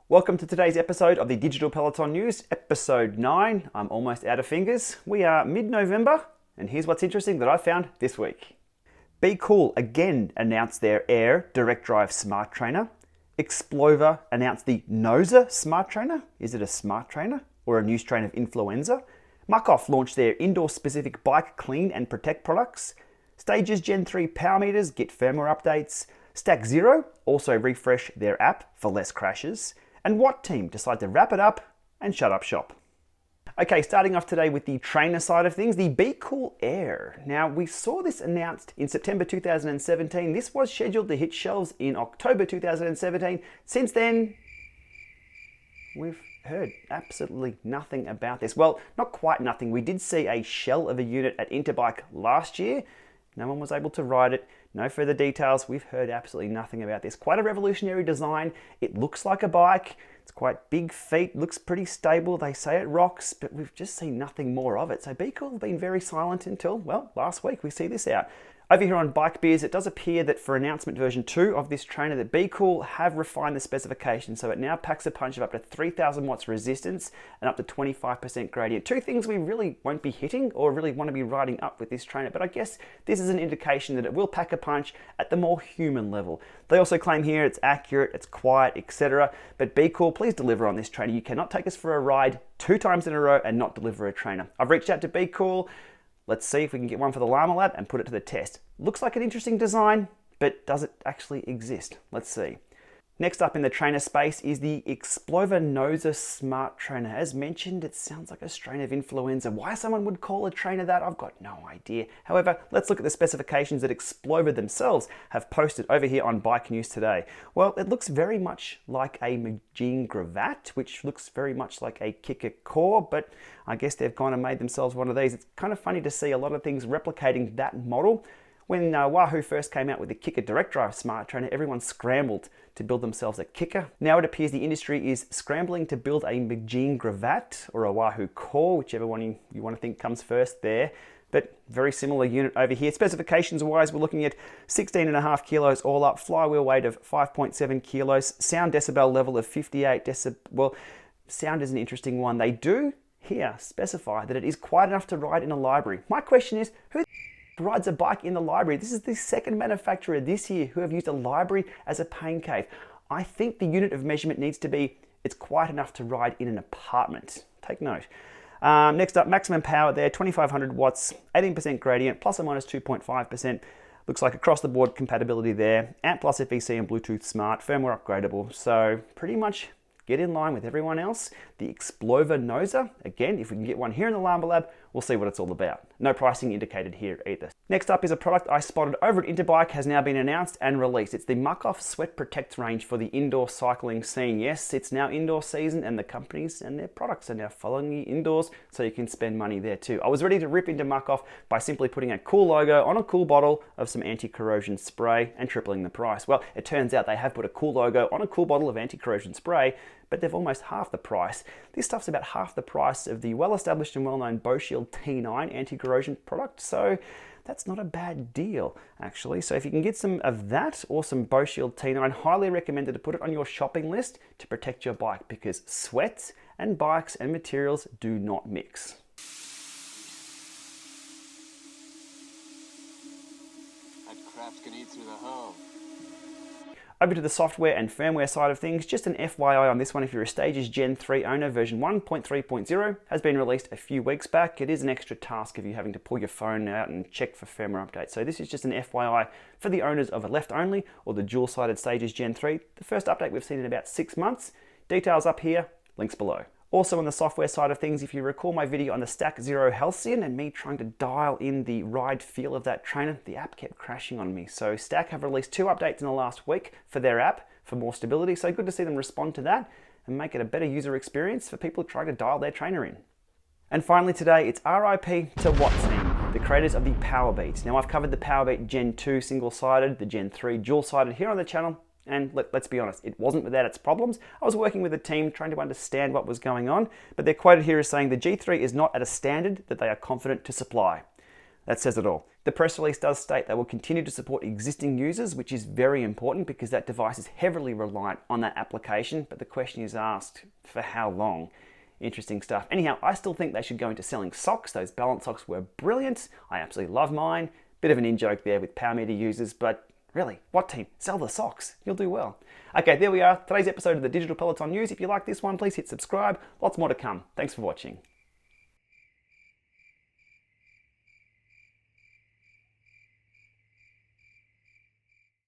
Welcome to today's episode of the Digital Peloton News, episode 9. I'm almost out of fingers. We are mid-November, and here's what's interesting that I found this week. BKool again announced their Air Direct Drive Smart Trainer. Xplova announced the NOZA Smart Trainer. Is it a smart trainer or a new strain of influenza? Muc-Off launched their indoor-specific bike clean and protect products. Stages Gen 3 power meters get firmware updates. Stac Zero also refresh their app for less crashes. And WattTeam decide to wrap it up and shut up shop. Okay, starting off today with the trainer side of things, the BKool Air. Now, we saw this announced in September 2017. This was scheduled to hit shelves in October 2017. Since then, we've heard absolutely nothing about this. Well, not quite nothing. We did see a shell of a unit at Interbike last year. No one was able to ride it. No further details. We've heard absolutely nothing about this. Quite a revolutionary design. It looks like a bike. It's quite big feet. Looks pretty stable. They say it rocks, but we've just seen nothing more of it. So BKool have been very silent until, well, last week we see this out. Over here on Bike Beers, it does appear that for announcement version 2 of this trainer that BKool have refined the specifications, so it now packs a punch of up to 3,000 watts resistance and up to 25% gradient. Two things we really won't be hitting or really want to be riding up with this trainer, but I guess this is an indication that it will pack a punch at the more human level. They also claim here it's accurate, it's quiet, etc. But BKool, please deliver on this trainer. You cannot take us for a ride 2 times in a row and not deliver a trainer. I've reached out to BKool. Let's see if we can get one for the Llama Lab and put it to the test. Looks like an interesting design, but does it actually exist? Let's see. Next up in the trainer space is the Xplova NOZA Smart Trainer. As mentioned, it sounds like a strain of influenza. Why someone would call a trainer that, I've got no idea. However, let's look at the specifications that Xplova themselves have posted over here on Bike News today. Well, it looks very much like a Muc-Off Launch, which looks very much like a Kicker core, but I guess they've kind of made themselves one of these. It's kind of funny to see a lot of things replicating that model. When Wahoo first came out with the Kicker Direct Drive Smart Trainer, everyone scrambled to build themselves a Kicker. Now it appears the industry is scrambling to build a Muc-Off Launch or a Wahoo Core, whichever one you want to think comes first there. But very similar unit over here. Specifications wise, we're looking at 16.5 kilos all up, flywheel weight of 5.7 kilos, sound decibel level of 58 decibel. Well, sound is an interesting one. They do here specify that it is quiet enough to ride in a library. My question is, who rides a bike in the library? This is the second manufacturer this year who have used a library as a pain cave. I think the unit of measurement needs to be, it's quiet enough to ride in an apartment. Take note. Next up, maximum power there, 2,500 watts, 18% gradient, plus or minus 2.5%. Looks like across the board compatibility there. Amp Plus FEC and Bluetooth Smart, firmware upgradable. So pretty much get in line with everyone else. The Xplova NOZA, again, if we can get one here in the Llama Lab, we'll see what it's all about. No pricing indicated here either. Next up is a product I spotted over at Interbike, has now been announced and released. It's the Muc-Off Sweat Protect range for the indoor cycling scene. Yes, it's now indoor season and the companies and their products are now following you indoors, so you can spend money there too. I was ready to rip into Muc-Off by simply putting a cool logo on a cool bottle of some anti-corrosion spray and tripling the price. Well, it turns out they have put a cool logo on a cool bottle of anti-corrosion spray, but they've almost half the price. This stuff's about half the price of the well-established and well-known BoShield T9 anti-corrosion product, so that's not a bad deal, actually. So if you can get some of that or some BoShield T9, highly recommended to put it on your shopping list to protect your bike, because sweat and bikes and materials do not mix. That crap's gonna eat through the hull. Over to the software and firmware side of things, just an FYI on this one, if you're a Stages Gen 3 owner, version 1.3.0 has been released a few weeks back. It is an extra task of you having to pull your phone out and check for firmware updates. So this is just an FYI for the owners of a left only or the dual-sided Stages Gen 3. The first update we've seen in about 6 months. Details up here, links below. Also on the software side of things, if you recall my video on the Stac Zero Halcyon and me trying to dial in the ride feel of that trainer, the app kept crashing on me. So Stac have released 2 updates in the last week for their app for more stability. So good to see them respond to that and make it a better user experience for people trying to dial their trainer in. And finally today, it's RIP to WattTeam, the creators of the Powerbeat. Now I've covered the Powerbeat Gen 2 single-sided, the Gen 3 dual-sided here on the channel. And let's be honest, it wasn't without its problems. I was working with a team trying to understand what was going on, but they're quoted here as saying the G3 is not at a standard that they are confident to supply. That says it all. The press release does state they will continue to support existing users, which is very important because that device is heavily reliant on that application, but the question is asked, for how long? Interesting stuff. Anyhow, I still think they should go into selling socks. Those balance socks were brilliant. I absolutely love mine. Bit of an in-joke there with power meter users, but really, WattTeam, sell the socks. You'll do well. Okay, there we are. Today's episode of the Digital Peloton News. If you like this one, please hit subscribe. Lots more to come. Thanks for watching.